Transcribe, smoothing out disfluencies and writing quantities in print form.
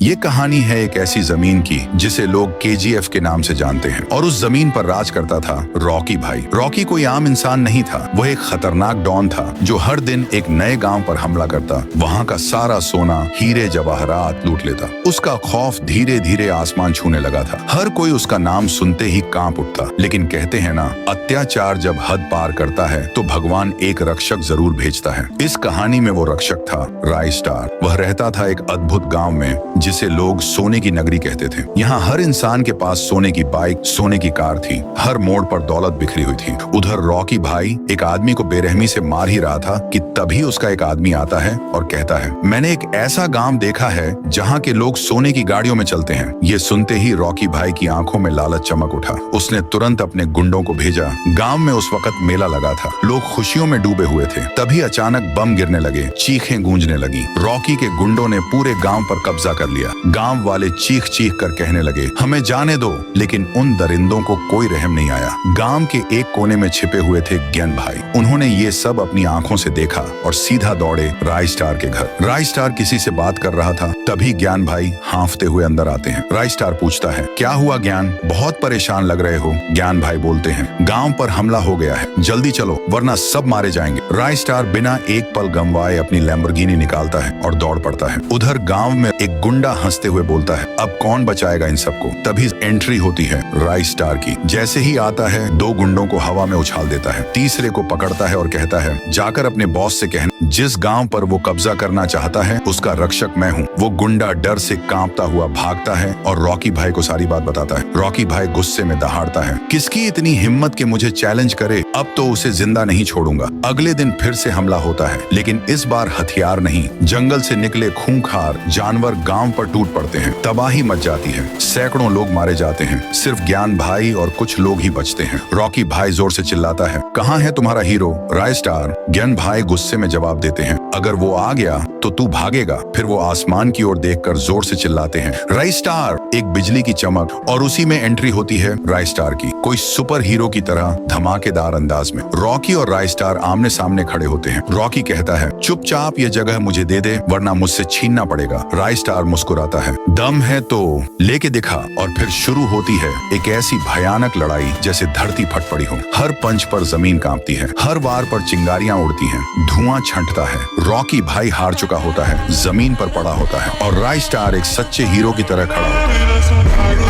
ये कहानी है एक ऐसी जमीन की जिसे लोग केजीएफ के नाम से जानते हैं और उस जमीन पर राज करता था रॉकी भाई। रॉकी कोई आम इंसान नहीं था, वह एक खतरनाक डॉन था जो हर दिन एक नए गांव पर हमला करता, वहां का सारा सोना, हीरे जवाहरात लूट लेता। उसका खौफ धीरे धीरे आसमान छूने लगा था। हर कोई उसका नाम सुनते ही कांप उठता। लेकिन कहते हैं ना, अत्याचार जब हद पार करता है तो भगवान एक रक्षक जरूर भेजता है। इस कहानी में वो रक्षक था राइस्टार। वह रहता था एक अद्भुत गांव में जिसे लोग सोने की नगरी कहते थे। यहाँ हर इंसान के पास सोने की बाइक, सोने की कार थी। हर मोड़ पर दौलत बिखरी हुई थी। उधर रॉकी भाई एक आदमी को बेरहमी से मार ही रहा था कि तभी उसका एक आदमी आता है और कहता है, मैंने एक ऐसा गांव देखा है जहाँ के लोग सोने की गाड़ियों में चलते हैं। ये सुनते ही रॉकी भाई की आंखों में लालच चमक उठा। उसने तुरंत अपने गुंडों को भेजा। गांव में उस वक्त मेला लगा था। लोग खुशियों में डूबे हुए थे। तभी अचानक बम गिरने लगे, चीखें गूंजने लगी। रॉकी के गुंडों ने पूरे गांव पर कब्जा कर लिया। गांव वाले चीख चीख कर कहने लगे, हमें जाने दो। लेकिन उन दरिंदों को कोई रहम नहीं आया। गांव के एक कोने में छिपे हुए थे ज्ञान भाई। उन्होंने ये सब अपनी आंखों से देखा और सीधा दौड़े राइस्टार के घर। राइस्टार किसी से बात कर रहा था, तभी ज्ञान भाई हांफते हुए अंदर आते हैं। राइस्टार पूछता है, क्या हुआ ज्ञान, बहुत परेशान लग रहे हो। ज्ञान भाई बोलते हैं, गांव पर हमला हो गया है, जल्दी चलो वरना सब मारे जाएंगे। राइस्टार बिना एक पल गंवाए अपनी लैम्बोर्गिनी निकालता है और दौड़ पड़ता है। उधर गांव में एक गुंडा हंसते हुए बोलता है, अब कौन बचाएगा इन सबको। तभी एंट्री होती है राइस्टार की। जैसे ही आता है, दो गुंडों को हवा में उछाल देता है, तीसरे को पकड़ता है और कहता है, जाकर अपने बॉस से कहना जिस गांव पर वो कब्जा करना चाहता है उसका रक्षक मैं हूँ। वो गुंडा डर से कांपता हुआ भागता है और रॉकी भाई को सारी बात बताता है। रॉकी भाई गुस्से में दहाड़ता है, किसकी इतनी हिम्मत कि मुझे चैलेंज करे, अब तो उसे जिंदा नहीं छोड़ूंगा। अगले दिन फिर से हमला होता है, लेकिन इस बार हथियार नहीं, जंगल से निकले खूंखार जानवर गांव पर टूट पड़ते हैं। तबाही मच जाती है, सैकड़ों लोग मारे जाते हैं। सिर्फ ज्ञान भाई और कुछ लोग ही बचते हैं। रॉकी भाई जोर से चिल्लाता है, कहाँ है तुम्हारा हीरो राइस्टार। ज्ञान भाई गुस्से में जवाब देते हैं, अगर वो आ गया तो तू भागेगा। फिर वो आसमान की ओर देखकर जोर से चिल्लाते हैं, राइस्टार। एक बिजली की चमक और उसी में एंट्री होती है राइस्टार की, कोई सुपर हीरो की तरह धमाकेदार अंदाज में। रॉकी और राइस्टार आमने सामने खड़े होते हैं। रॉकी कहता है, चुपचाप ये जगह मुझे दे दे वरना मुझसे छीनना पड़ेगा। राइस्टार मुस्कुराता है, दम है तो लेके दिखा। और फिर शुरू होती है एक ऐसी भयानक लड़ाई जैसे धरती फट पड़ी हो। हर पंच पर जमीन कांपती है, हर वार पर चिंगारियां उड़ती हैं, धुआं छंटता है। रॉकी भाई हार चुका होता है, जमीन पर पड़ा होता है और राइस्टार एक सच्चे हीरो की तरह खड़ा होता है।